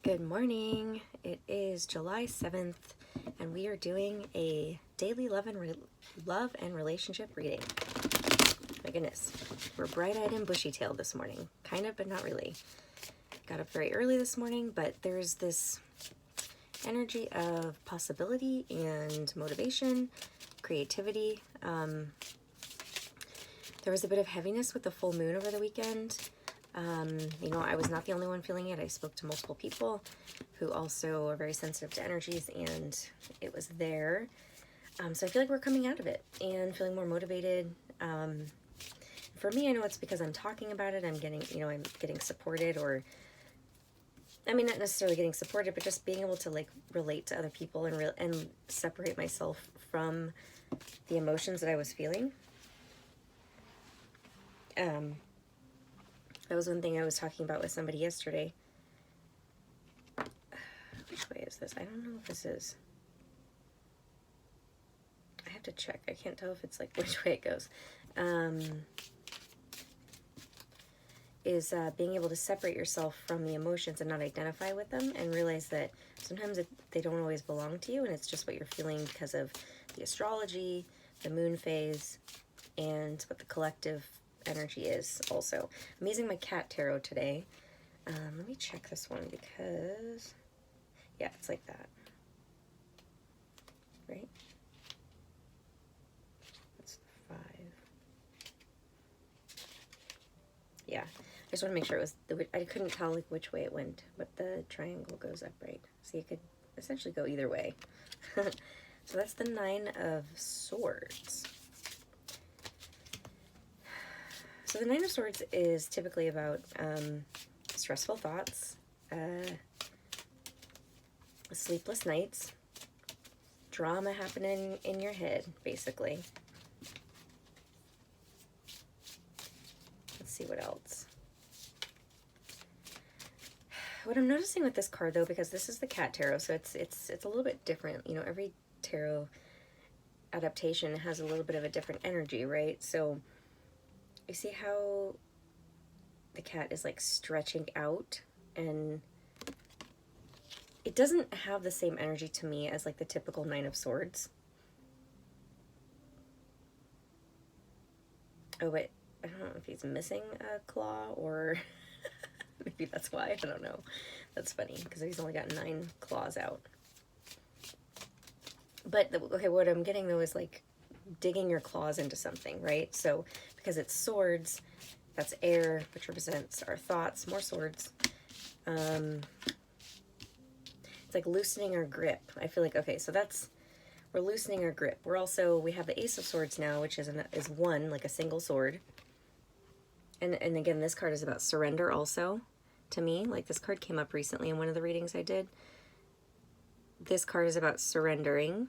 Good morning. It is July 7th, and we are doing a daily love and relationship reading. My goodness, we're bright-eyed and bushy-tailed this morning. Kind of, but not really. Got up very early this morning, but there's this energy of possibility and motivation, creativity. There was a bit of heaviness with the full moon over the weekend. I was not the only one feeling it. I spoke to multiple people who also are very sensitive to energies, and it was there. So I feel like we're coming out of it and feeling more motivated. For me, I know it's because I'm talking about it. I'm getting supported, or not necessarily getting supported, but just being able to relate to other people and separate myself from the emotions that I was feeling. That was one thing I was talking about with somebody yesterday. Which way is this? I don't know if this is... I have to check. I can't tell if it's which way it goes. Being able to separate yourself from the emotions and not identify with them, and realize that sometimes they don't always belong to you, and it's just what you're feeling because of the astrology, the moon phase, and what the collective energy is also. I'm using my cat tarot today. Let me check this one because, yeah, it's like that. Right? That's 5. Yeah, I just want to make sure it was, I couldn't tell which way it went, but the triangle goes up, right? So you could essentially go either way. So that's the 9 of Swords. So the 9 of Swords is typically about stressful thoughts, sleepless nights, drama happening in your head, basically. Let's see what else. What I'm noticing with this card, though, because this is the cat tarot, so it's a little bit different. You know, every tarot adaptation has a little bit of a different energy, right? So you see how the cat is stretching out, and it doesn't have the same energy to me as the typical 9 of Swords. Oh, but I don't know if he's missing a claw, or maybe that's why. I don't know. That's funny because he's only got 9 claws out. But okay, what I'm getting though is digging your claws into something, right? So because it's swords, that's air, which represents our thoughts, more swords. It's loosening our grip. I feel okay, so we're loosening our grip. We have the Ace of Swords now, which is one, a single sword. And again, this card is about surrender also, to me. This card came up recently in one of the readings I did. This card is about surrendering,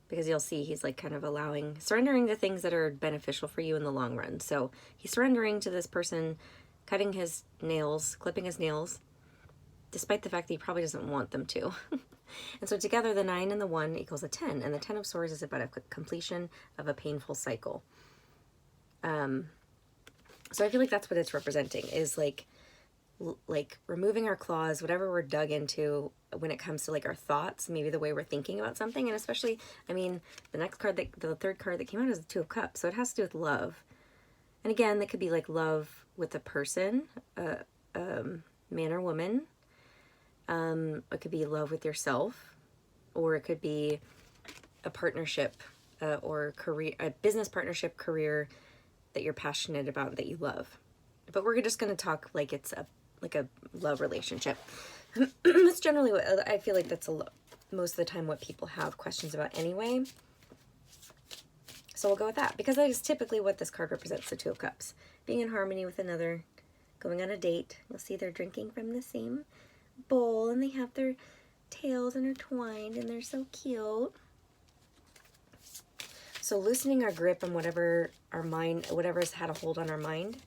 because you'll see he's kind of surrendering the things that are beneficial for you in the long run. So he's surrendering to this person, cutting his nails, clipping his nails, despite the fact that he probably doesn't want them to. And so together, the 9 and the 1 equals a 10. And the 10 of Swords is about a completion of a painful cycle. So I feel that's what it's representing, is removing our claws, whatever we're dug into when it comes to our thoughts, maybe the way we're thinking about something. And especially, the next card, the third card that came out is the 2 of Cups. So it has to do with love. And again, that could be love with a person, man or woman. It could be love with yourself, or it could be a partnership, or career, a business partnership, career that you're passionate about, that you love. But we're just going to talk it's a love relationship. That's generally what I feel that's most of the time what people have questions about anyway. So we'll go with that, because that is typically what this card represents, the 2 of Cups. Being in harmony with another, going on a date. You'll see they're drinking from the same bowl, and they have their tails intertwined, and they're so cute. So loosening our grip on whatever has had a hold on our mind.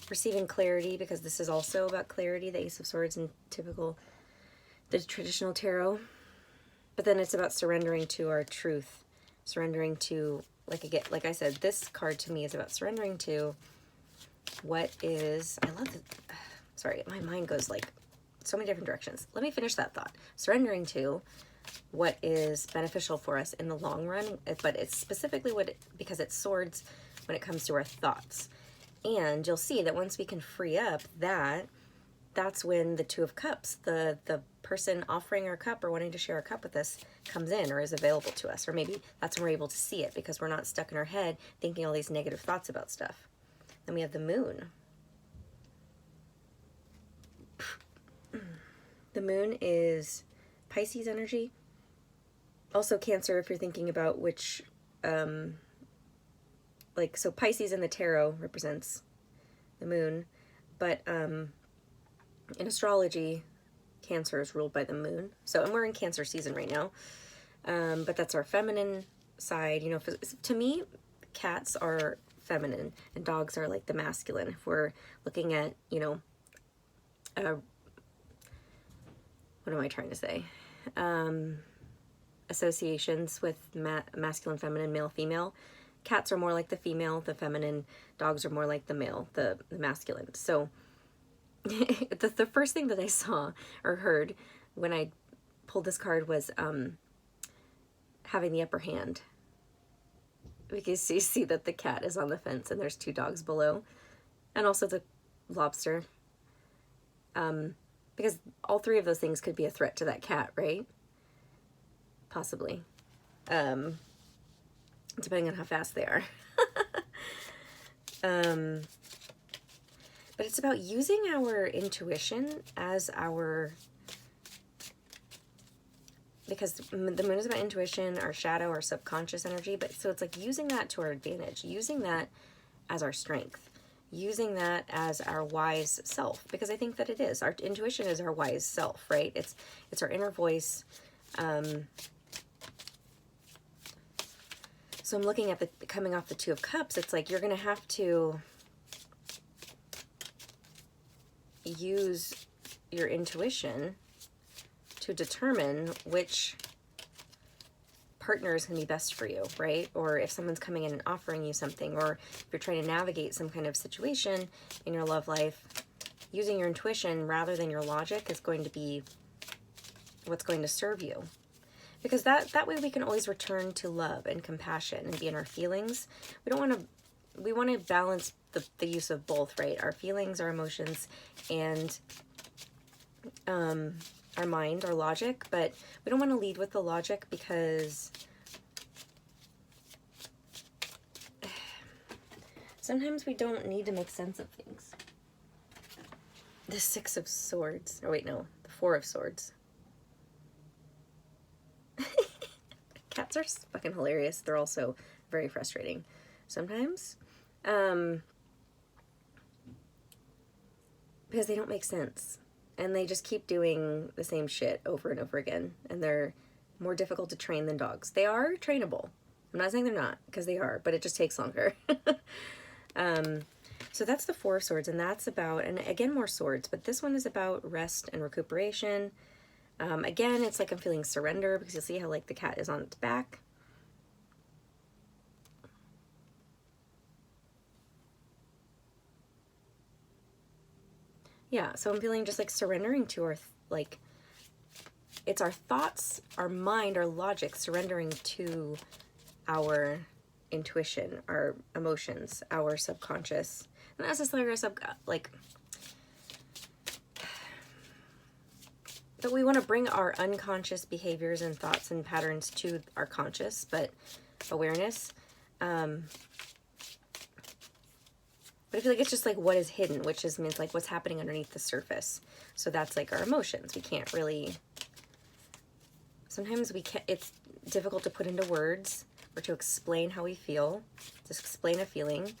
Receiving clarity, because this is also about clarity, the Ace of Swords in the traditional tarot. But then it's about surrendering to our truth, surrendering to, like I said, this card to me is about surrendering to what is, I love it. Sorry, my mind goes so many different directions. Let me finish that thought. Surrendering to what is beneficial for us in the long run, but it's specifically because it's swords when it comes to our thoughts. And you'll see that once we can free up that's when the Two of Cups, the person offering our cup or wanting to share a cup with us, comes in or is available to us. Or maybe that's when we're able to see it because we're not stuck in our head thinking all these negative thoughts about stuff. Then we have the Moon. The Moon is Pisces energy. Also Cancer if you're thinking about which, so Pisces in the tarot represents the Moon, but in astrology, Cancer is ruled by the Moon. So, and we're in Cancer season right now, but that's our feminine side. You know, to me, cats are feminine and dogs are like the masculine. If we're looking at, you know, what am I trying to say? Associations with masculine, feminine, male, female. Cats are more like the female, the feminine. Dogs are more like the male, the masculine. So the first thing that I saw or heard when I pulled this card was having the upper hand. Because you see that the cat is on the fence and there's two dogs below. And also the lobster. Because all three of those things could be a threat to that cat, right? Possibly. Depending on how fast they are. But it's about using our intuition as our, because the Moon is about intuition, our shadow, our subconscious energy, but so it's like using that to our advantage, using that as our strength, using that as our wise self, because I think that it is. Our intuition is our wise self, right? It's our inner voice. So I'm looking at coming off the Two of Cups, it's like you're going to have to use your intuition to determine which partner is going to be best for you, right? Or if someone's coming in and offering you something, or if you're trying to navigate some kind of situation in your love life, using your intuition rather than your logic is going to be what's going to serve you. Because that way we can always return to love and compassion and be in our feelings. We want to balance the use of both, right? Our feelings, our emotions, and our mind, our logic, but we don't want to lead with the logic because sometimes we don't need to make sense of things. The Six of Swords, or wait, no, the Four of Swords. Cats are fucking hilarious. They're also very frustrating sometimes. Because they don't make sense. And they just keep doing the same shit over and over again. And they're more difficult to train than dogs. They are trainable. I'm not saying they're not, because they are, but it just takes longer. So that's the Four of Swords, and that's about, and again, more swords, but this one is about rest and recuperation. Again, it's like I'm feeling surrender, because you'll see how like the cat is on its back. Yeah, so I'm feeling just like surrendering to our, like, it's our thoughts, our mind, our logic, surrendering to our intuition, our emotions, our subconscious. Not necessarily our but we want to bring our unconscious behaviors and thoughts and patterns to our conscious, but awareness. But I feel like it's just like what is hidden, which is means like what's happening underneath the surface. So that's like our emotions. We can't really, sometimes we can't, it's difficult to put into words or to explain how we feel, to explain a feeling.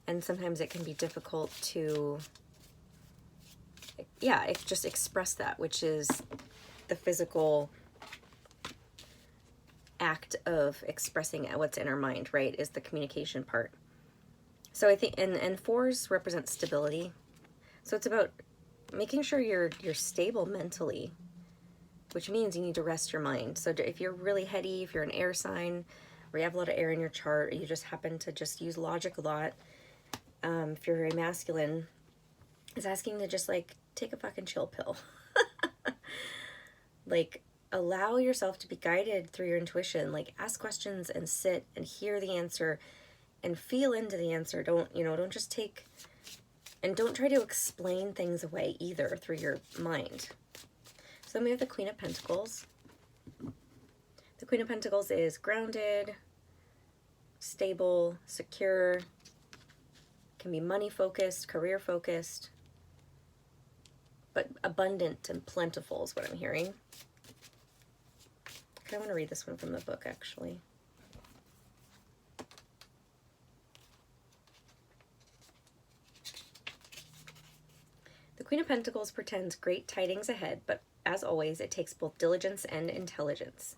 And sometimes it can be difficult to, yeah, just express that, which is the physical act of expressing what's in our mind, right, is the communication part. So I think, and fours represent stability. So it's about making sure you're stable mentally, which means you need to rest your mind. So if you're really heady, if you're an air sign, or you have a lot of air in your chart, or you just happen to just use logic a lot, if you're very masculine, it's asking to just like take a fucking chill pill. Like, allow yourself to be guided through your intuition. Like, ask questions and sit and hear the answer and feel into the answer. Don't just take, and don't try to explain things away either through your mind. So then we have the Queen of Pentacles. The Queen of Pentacles is grounded, stable, secure, can be money focused, career focused, but abundant and plentiful is what I'm hearing. I want to read this one from the book, actually. The Queen of Pentacles portends great tidings ahead, but as always, it takes both diligence and intelligence.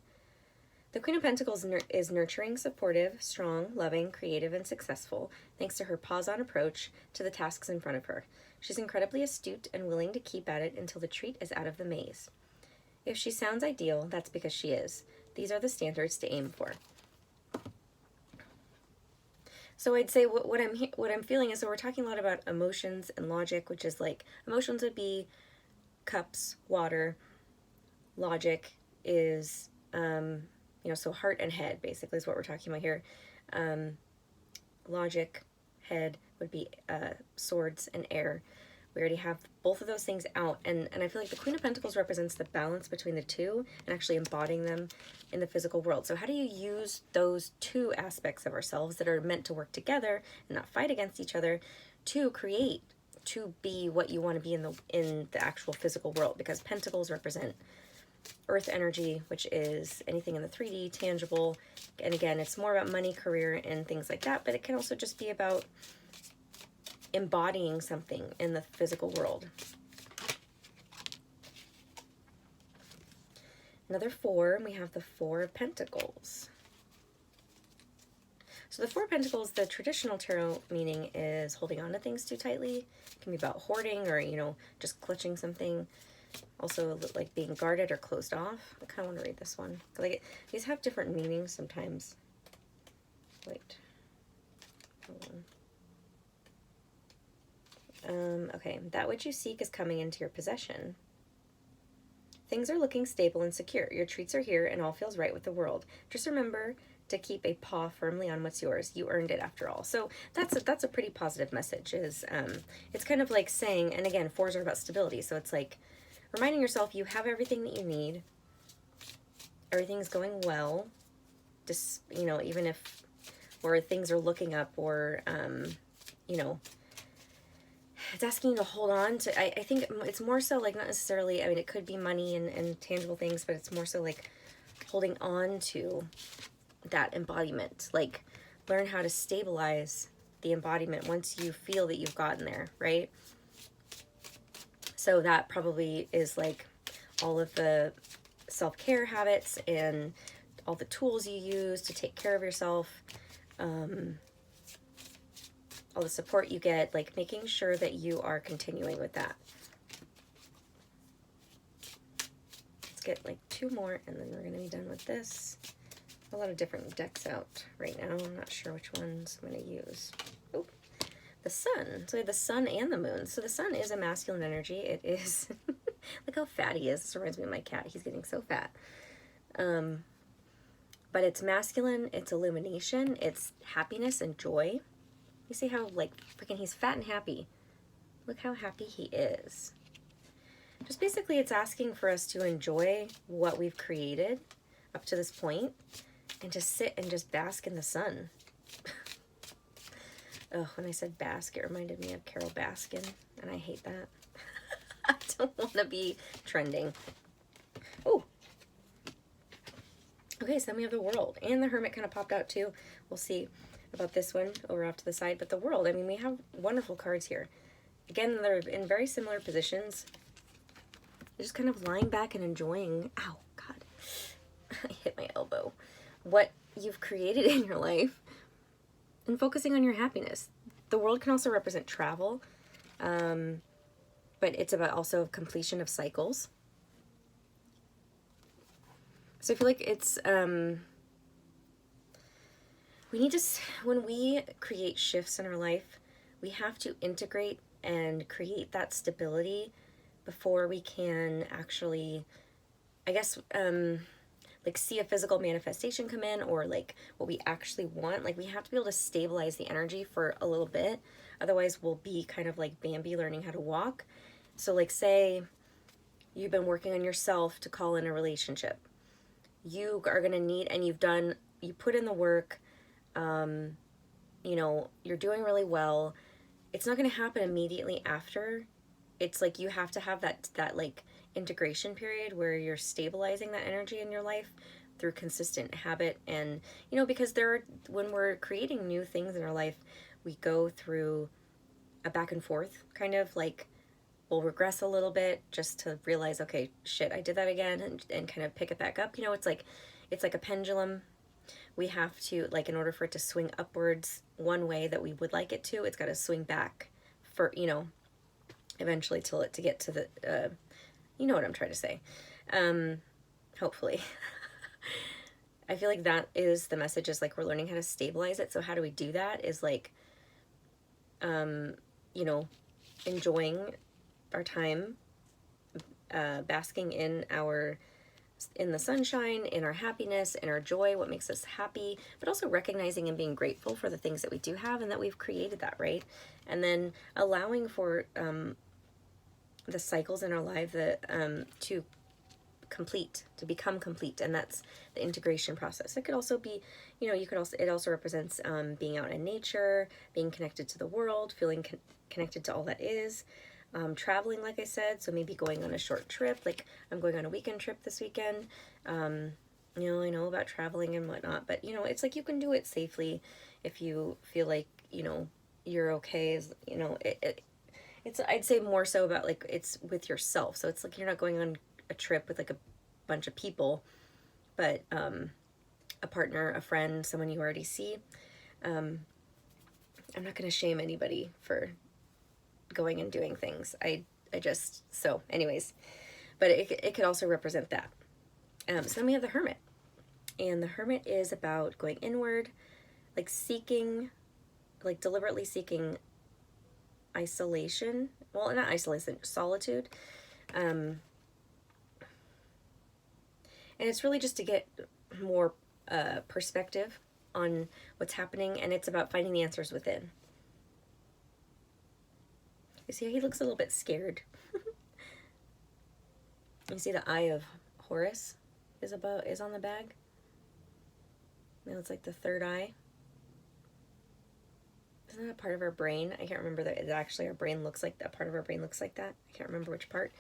The Queen of Pentacles is nurturing, supportive, strong, loving, creative, and successful, thanks to her pause-on approach to the tasks in front of her. She's incredibly astute and willing to keep at it until the treat is out of the maze. If she sounds ideal, that's because she is. These are the standards to aim for. So I'd say what I'm feeling is, so we're talking a lot about emotions and logic, which is like, emotions would be cups, water. Logic is, so heart and head basically is what we're talking about here. Logic, head would be swords and air. We already have both of those things out, and I feel like the Queen of Pentacles represents the balance between the two and actually embodying them in the physical world. So how do you use those two aspects of ourselves that are meant to work together and not fight against each other to create, to be what you want to be in the actual physical world? Because pentacles represent earth energy, which is anything in the 3D, tangible, and again, it's more about money, career, and things like that, but it can also just be about embodying something in the physical world. Another 4, and we have the 4 of Pentacles. So the 4 of Pentacles, the traditional tarot meaning is holding on to things too tightly. It can be about hoarding or, just clutching something. Also, like being guarded or closed off. I kind of want to read this one. Like, these have different meanings sometimes. Wait. Hold on. Okay, that which you seek is coming into your possession. Things are looking stable and secure. Your treats are here and all feels right with the world. Just remember to keep a paw firmly on what's yours. You earned it after all. So that's a pretty positive message. It's kind of like saying, and again, 4s are about stability. So it's like reminding yourself you have everything that you need. Everything's going well. Just, even if, or things are looking up, or, it's asking you to hold on to, I think it's more so like, not necessarily, it could be money and tangible things, but it's more so like holding on to that embodiment. Like, learn how to stabilize the embodiment once you feel that you've gotten there, right? So that probably is like all of the self-care habits and all the tools you use to take care of yourself. All the support you get, like making sure that you are continuing with that. Let's get like 2 more and then we're going to be done with this. A lot of different decks out right now. I'm not sure which ones I'm going to use. Oh, the sun. So we have the sun and the moon. So the sun is a masculine energy. It is, look how fat he is. This reminds me of my cat. He's getting so fat. But it's masculine, it's illumination, it's happiness and joy. You see how, like, freaking he's fat and happy. Look how happy he is. Just basically it's asking for us to enjoy what we've created up to this point and to sit and just bask in the sun. Oh, when I said bask, it reminded me of Carol Baskin, and I hate that. I don't want to be trending. Oh. Okay, so then we have the World, and the Hermit kind of popped out too. We'll see about this one over off to the side, but the World, we have wonderful cards here. Again, they're in very similar positions. They're just kind of lying back and enjoying, ow, God, I hit my elbow, what you've created in your life and focusing on your happiness. The World can also represent travel, but it's about also completion of cycles. So I feel like it's, we need to, when we create shifts in our life, we have to integrate and create that stability before we can actually, I guess, like see a physical manifestation come in, or like what we actually want. Like we have to be able to stabilize the energy for a little bit. Otherwise we'll be kind of like Bambi learning how to walk. So like say you've been working on yourself to call in a relationship. You are going to need, and you put in the work, you know, you're doing really well. It's not going to happen immediately after. It's like you have to have that like integration period where you're stabilizing that energy in your life through consistent habit. And you know, because when we're creating new things in our life, we go through a back and forth kind of like, we'll regress a little bit just to realize, okay, shit, I did that again, and kind of pick it back up. You know, it's like a pendulum. We have to, like, in order for it to swing upwards one way that we would like it to, it's got to swing back for, you know, eventually to get to the, you know what I'm trying to say. Hopefully. I feel like that is the message, is like we're learning how to stabilize it. So how do we do that is like, you know, enjoying our time, basking in the sunshine, in our happiness, in our joy, what makes us happy, but also recognizing and being grateful for the things that we do have and that we've created that, right? And then allowing for the cycles in our life that to become complete, and that's the integration process. It could also be, you know, it also represents being out in nature, being connected to the world, feeling connected to all that is. Traveling, like I said, so maybe going on a short trip, like I'm going on a weekend trip this weekend. You know, I know about traveling and whatnot, but you know, it's like you can do it safely if you feel like, you know, you're okay. You know, it's, I'd say more so about like, it's with yourself. So it's like you're not going on a trip with like a bunch of people, but a partner, a friend, someone you already see. I'm not going to shame anybody for going and doing things. I just, so anyways, but it could also represent that. So then we have the Hermit, and the Hermit is about going inward, like seeking, like deliberately seeking isolation. Well, not isolation, solitude. And it's really just to get more perspective on what's happening, and it's about finding the answers within. You see how he looks a little bit scared? You see the eye of Horus is on the bag. Now it's like the third eye. Isn't that a part of our brain? I can't remember that actually our brain looks like that. Part of our brain looks like that. I can't remember which part.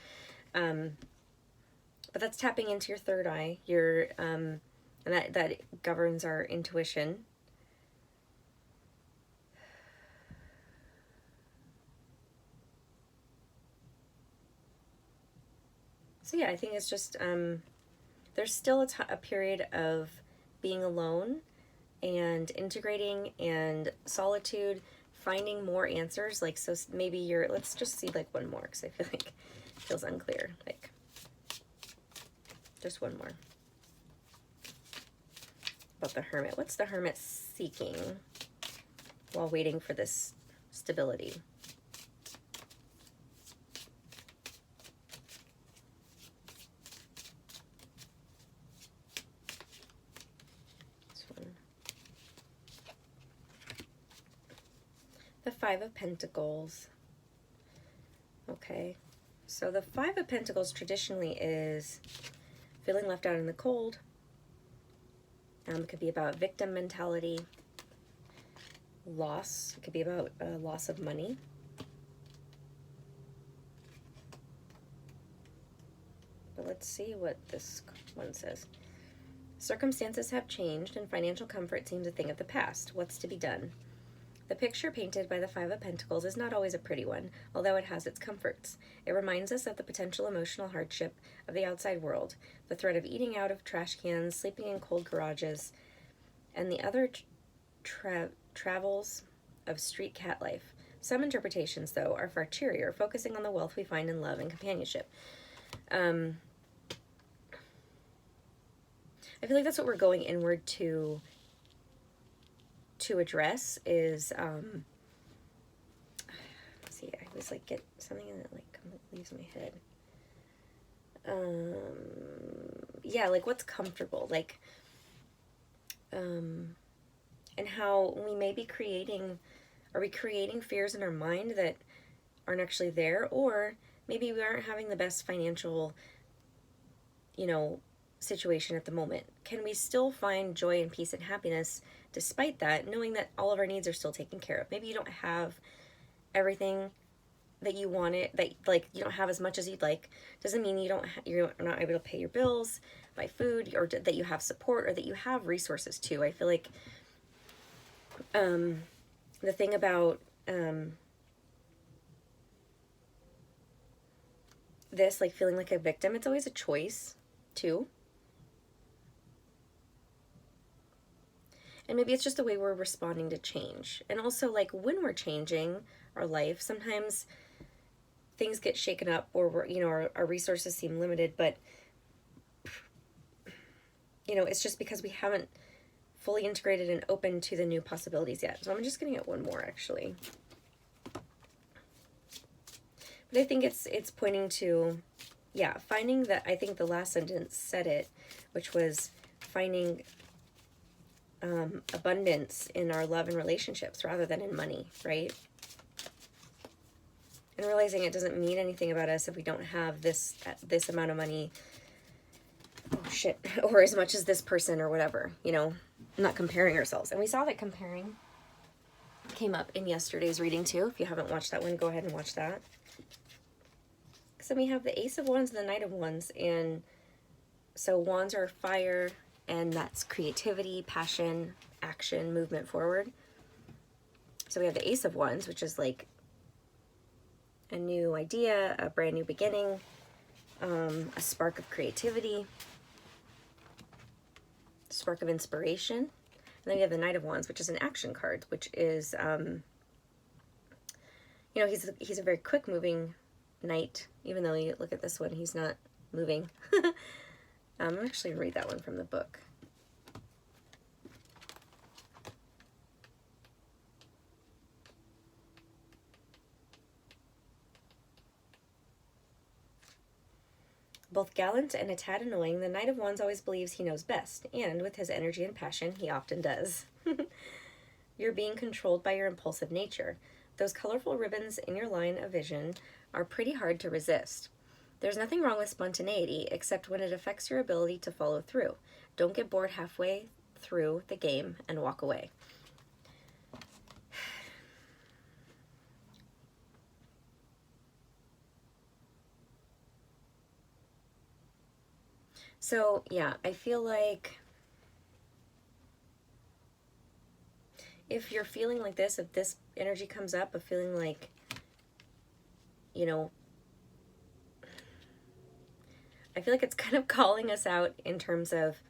But that's tapping into your third eye. And that governs our intuition. So yeah, I think it's just, there's still a period of being alone and integrating and solitude, finding more answers. Like, so maybe let's just see like one more, because I feel like it feels unclear. Like, just one more. About the Hermit. What's the Hermit seeking while waiting for this stability? The Five of Pentacles. Okay, so the Five of Pentacles traditionally is feeling left out in the cold. It could be about victim mentality, loss. It could be about loss of money. But let's see what this one says. Circumstances have changed and financial comfort seems a thing of the past. What's to be done? The picture painted by the Five of Pentacles is not always a pretty one, although it has its comforts. It reminds us of the potential emotional hardship of the outside world, the threat of eating out of trash cans, sleeping in cold garages, and the other travels of street cat life. Some interpretations, though, are far cheerier, focusing on the wealth we find in love and companionship. I feel like that's what we're going inward to address is, let's see, I always like get something and it like leaves my head. yeah, like what's comfortable, like, and how we may be are we creating fears in our mind that aren't actually there, or maybe we aren't having the best financial, situation at the moment. Can we still find joy and peace and happiness despite that, knowing that all of our needs are still taken care of? Maybe you don't have everything that you wanted, that like you don't have as much as you'd like. Doesn't mean you're not able to pay your bills, buy food, or that you have support, or that you have resources too. I feel like the thing about this, like feeling like a victim, it's always a choice too. And maybe it's just the way we're responding to change. And also, like, when we're changing our life, sometimes things get shaken up, or our resources seem limited, but it's just because we haven't fully integrated and open to the new possibilities yet. So I'm just gonna get one more, actually. But I think it's pointing to, yeah, finding that. I think the last sentence said it, which was finding abundance in our love and relationships rather than in money, right? And realizing it doesn't mean anything about us if we don't have this amount of money, oh shit, or as much as this person or whatever, not comparing ourselves. And we saw that comparing came up in yesterday's reading too. If you haven't watched that one, go ahead and watch that. So we have the Ace of Wands and the Knight of Wands, and so wands are fire, and that's creativity, passion, action, movement forward. So we have the Ace of Wands, which is like a new idea, a brand new beginning, a spark of creativity, spark of inspiration. And then we have the Knight of Wands, which is an action card, which is, he's a very quick moving knight, even though you look at this one, he's not moving. I'm actually going to read that one from the book. Both gallant and a tad annoying, the Knight of Wands always believes he knows best, and with his energy and passion, he often does. You're being controlled by your impulsive nature. Those colorful ribbons in your line of vision are pretty hard to resist. There's nothing wrong with spontaneity, except when it affects your ability to follow through. Don't get bored halfway through the game and walk away. So, yeah, I feel like if you're feeling like this, if this energy comes up of feeling like, I feel like it's kind of calling us out in terms of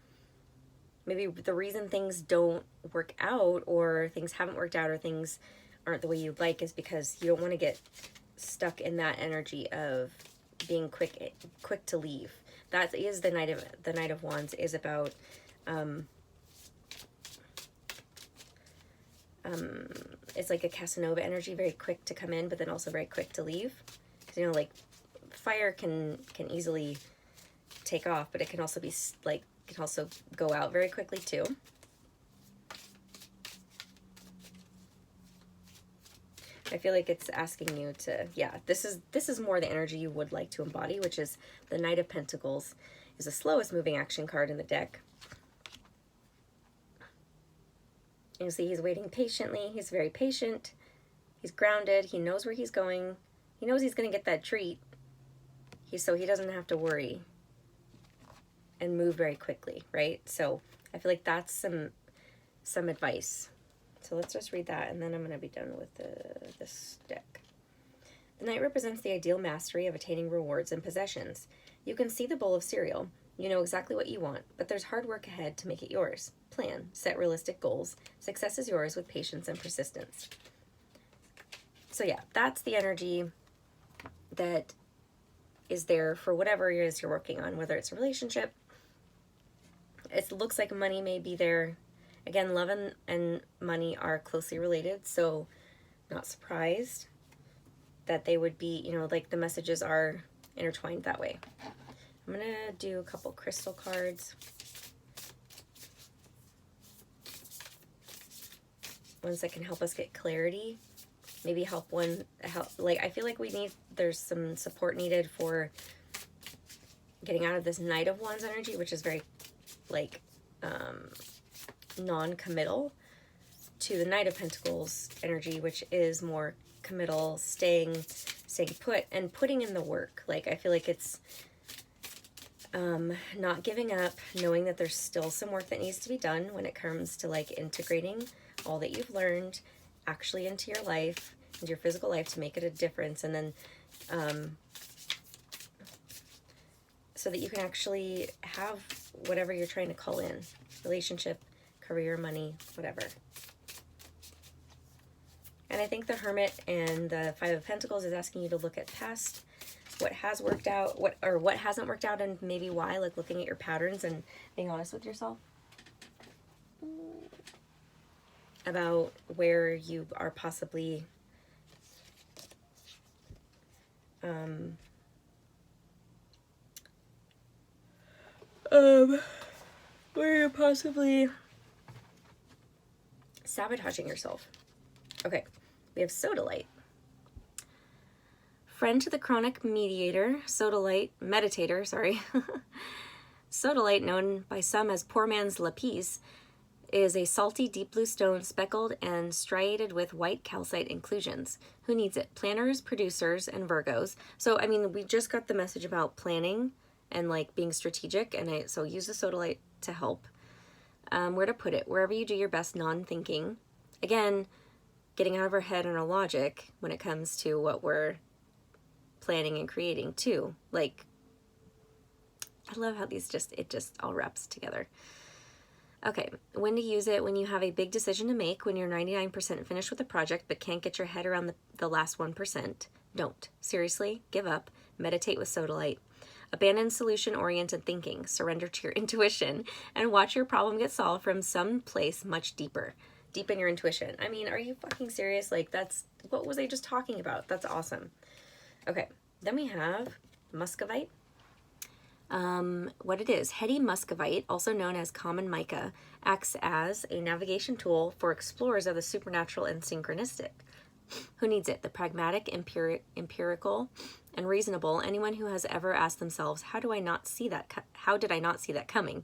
maybe the reason things don't work out, or things haven't worked out, or things aren't the way you'd like, is because you don't want to get stuck in that energy of being quick to leave. That is the Knight of Wands is about it's like a Casanova energy, very quick to come in, but then also very quick to leave. Because like fire can easily take off, but it can also be like, can also go out very quickly too. I feel like it's asking you to, yeah, this is more the energy you would like to embody, which is the Knight of Pentacles is the slowest moving action card in the deck. You see he's waiting patiently. He's very patient. He's grounded. He knows where he's going. He knows he's going to get that treat. So he doesn't have to worry and move very quickly, right? So I feel like that's some advice. So let's just read that, and then I'm going to be done with this deck. The Knight represents the ideal mastery of attaining rewards and possessions. You can see the bowl of cereal. You know exactly what you want, but there's hard work ahead to make it yours. Plan, set realistic goals. Success is yours with patience and persistence. So yeah, that's the energy that is there for whatever it is you're working on, whether it's a relationship. It looks like money may be there. Again, love and money are closely related, so not surprised that they would be, like the messages are intertwined that way. I'm going to do a couple crystal cards. Ones that can help us get clarity. Maybe help like I feel like there's some support needed for getting out of this Knight of Wands energy, which is very like non-committal, to the Knight of Pentacles energy, which is more committal, staying put and putting in the work. Like I feel like it's not giving up, knowing that there's still some work that needs to be done when it comes to like integrating all that you've learned actually into your life, into your physical life, to make it a difference. And then so that you can actually have whatever you're trying to call in, relationship, career, money, whatever. And I think the Hermit and the Five of Pentacles is asking you to look at past, what has worked out, what hasn't worked out, and maybe why, like looking at your patterns and being honest with yourself about where you are possibly where you're possibly sabotaging yourself. Okay, we have Sodalite. Friend to the chronic meditator, sorry. Sodalite, known by some as poor man's lapis, is a salty deep blue stone speckled and striated with white calcite inclusions. Who needs it? Planners, producers, and Virgos. So, I mean, we just got the message about planning and like being strategic, and so use the Sodalite to help. Where to put it? Wherever you do your best non-thinking. Again, getting out of our head and our logic when it comes to what we're planning and creating too. Like, I love how it just all wraps together. Okay, when to use it: when you have a big decision to make, when you're 99% finished with a project but can't get your head around the last 1%. Don't. Seriously, give up. Meditate with Sodalite. Abandon solution-oriented thinking. Surrender to your intuition and watch your problem get solved from some place much deeper. Deepen your intuition. I mean, are you fucking serious? Like, what was I just talking about? That's awesome. Okay, then we have Muscovite. What it is: heady muscovite, also known as common mica, acts as a navigation tool for explorers of the supernatural and synchronistic. Who needs it? The pragmatic, empirical, and reasonable. Anyone who has ever asked themselves, how did I not see that coming?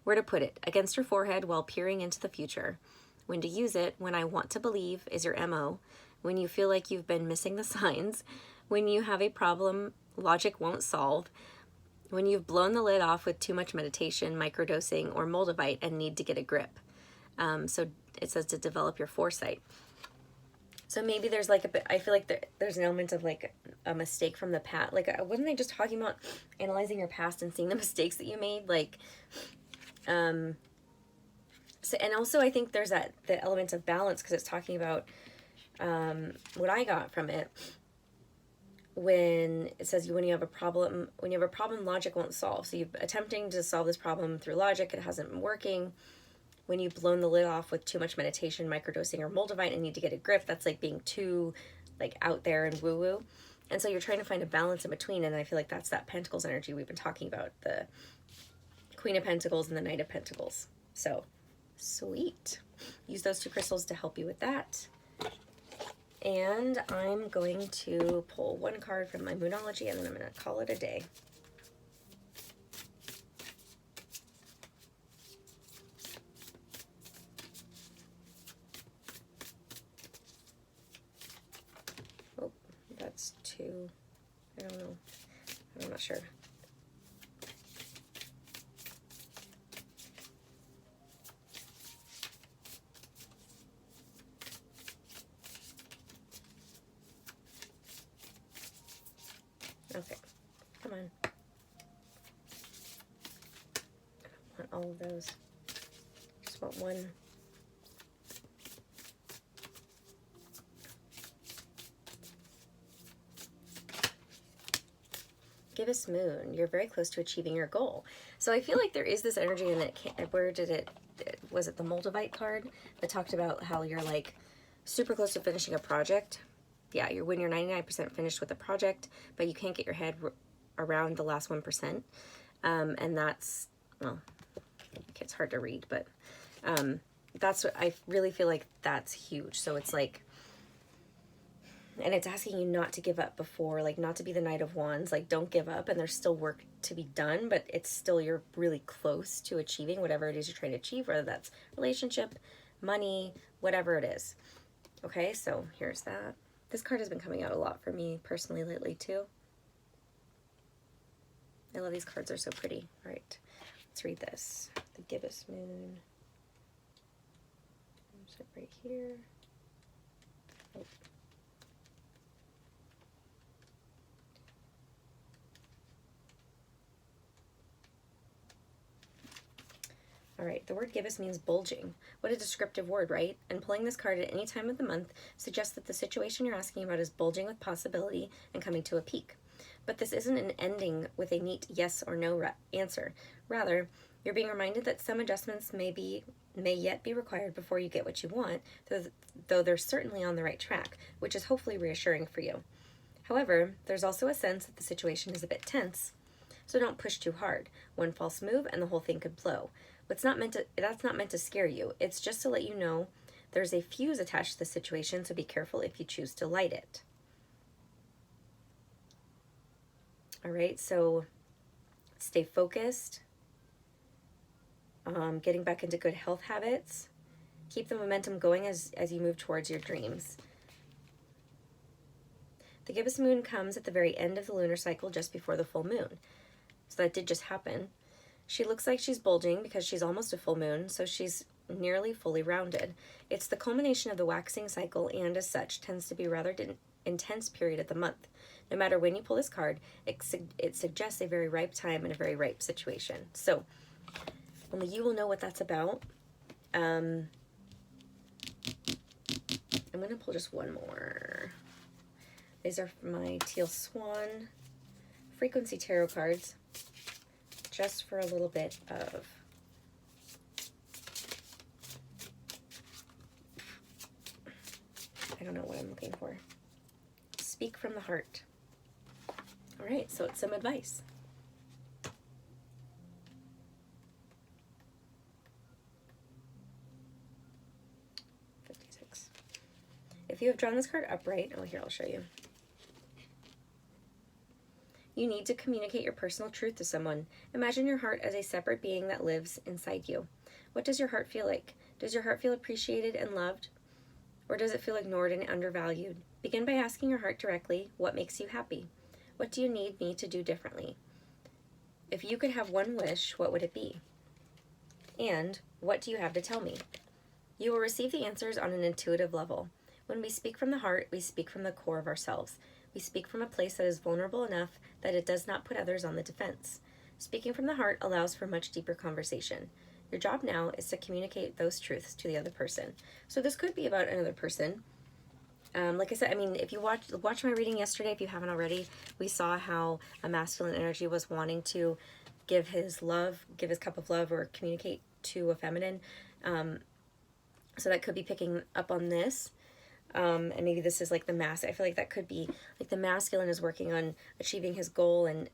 Where to put it? Against your forehead while peering into the future. When to use it: when I want to believe is your MO. When you feel like you've been missing the signs. When you have a problem logic won't solve. When you've blown the lid off with too much meditation, microdosing, or moldavite and need to get a grip. So it says to develop your foresight. So maybe there's like I feel like there's an element of like a mistake from the past. Like, wasn't I just talking about analyzing your past and seeing the mistakes that you made? Like, so, and also I think there's the element of balance, because it's talking about what I got from it. When it says when you have a problem, logic won't solve. So you're attempting to solve this problem through logic, it hasn't been working. When you've blown the lid off with too much meditation, microdosing, or moldavite and need to get a grip, that's like being too like out there and woo-woo. And so you're trying to find a balance in between, and I feel like that's that Pentacles energy we've been talking about, the Queen of Pentacles and the Knight of Pentacles. So, sweet. Use those two crystals to help you with that. And I'm going to pull one card from my Moonology, and then I'm going to call it a day. Oh, that's two. I don't know. I'm not sure. Okay, come on. I don't want all of those. Just want one. Gibbous Moon, you're very close to achieving your goal. So I feel like there is this energy in it. Where did it, was it the Moldavite card that talked about how you're like super close to finishing a project? Yeah, when you're 99% finished with a project, but you can't get your head around the last 1%. And that's, well, it's hard to read, but that's what I really feel like that's huge. So it's like, and it's asking you not to give up before, like not to be the Knight of Wands, like don't give up, and there's still work to be done, but it's still, you're really close to achieving whatever it is you're trying to achieve, whether that's relationship, money, whatever it is. Okay, so here's that. This card has been coming out a lot for me personally lately too. I love these cards, they're so pretty. All right, let's read this. The Gibbous Moon. Sit right here. Oh. All right, the word gibbous means bulging. What a descriptive word, right? And pulling this card at any time of the month suggests that the situation you're asking about is bulging with possibility and coming to a peak. But this isn't an ending with a neat yes or no answer. Rather, you're being reminded that some adjustments may yet be required before you get what you want, though they're certainly on the right track, which is hopefully reassuring for you. However, there's also a sense that the situation is a bit tense, so don't push too hard. One false move and the whole thing could blow. That's not meant to scare you. It's just to let you know there's a fuse attached to the situation, so be careful if you choose to light it. All right, so stay focused. Getting back into good health habits. Keep the momentum going as you move towards your dreams. The gibbous moon comes at the very end of the lunar cycle, just before the full moon. So that did just happen. She looks like she's bulging because she's almost a full moon, so she's nearly fully rounded. It's the culmination of the waxing cycle, and as such, tends to be a rather intense period of the month. No matter when you pull this card, it suggests a very ripe time and a very ripe situation. So, only you will know what that's about. I'm going to pull just one more. These are my Teal Swan Frequency Tarot cards, just for a little bit of I don't know what I'm looking for. Speak from the heart. All right, so it's some advice. If you have drawn this card upright, oh, here, I'll show you. You need to communicate your personal truth to someone. Imagine your heart as a separate being that lives inside you. What does your heart feel like? Does your heart feel appreciated and loved? Or does it feel ignored and undervalued? Begin by asking your heart directly, what makes you happy? What do you need me to do differently? If you could have one wish, what would it be? And what do you have to tell me? You will receive the answers on an intuitive level. When we speak from the heart, we speak from the core of ourselves. We speak from a place that is vulnerable enough that it does not put others on the defense. Speaking from the heart allows for much deeper conversation. Your job now is to communicate those truths to the other person. So this could be about another person. Like I said, I mean, if you watch my reading yesterday, if you haven't already, we saw how a masculine energy was wanting to give his cup of love, or communicate to a feminine. So that could be picking up on this. And maybe this is like the I feel like that could be like the masculine is working on achieving his goal, and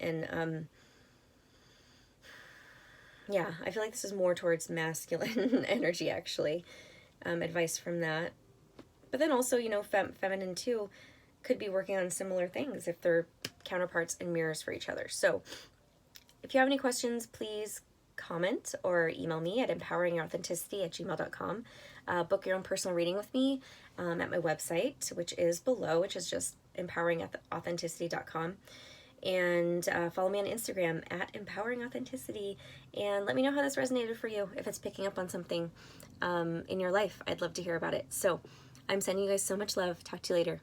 yeah, I feel like this is more towards masculine energy, actually. Advice from that. But then also, you know, feminine too could be working on similar things if they're counterparts and mirrors for each other. So if you have any questions, please comment or email me at empoweringauthenticity@gmail.com. Book your own personal reading with me at my website, which is below, which is just empoweringauthenticity.com. And follow me on Instagram at empoweringauthenticity, and let me know how this resonated for you. If it's picking up on something in your life, I'd love to hear about it. So I'm sending you guys so much love. Talk to you later.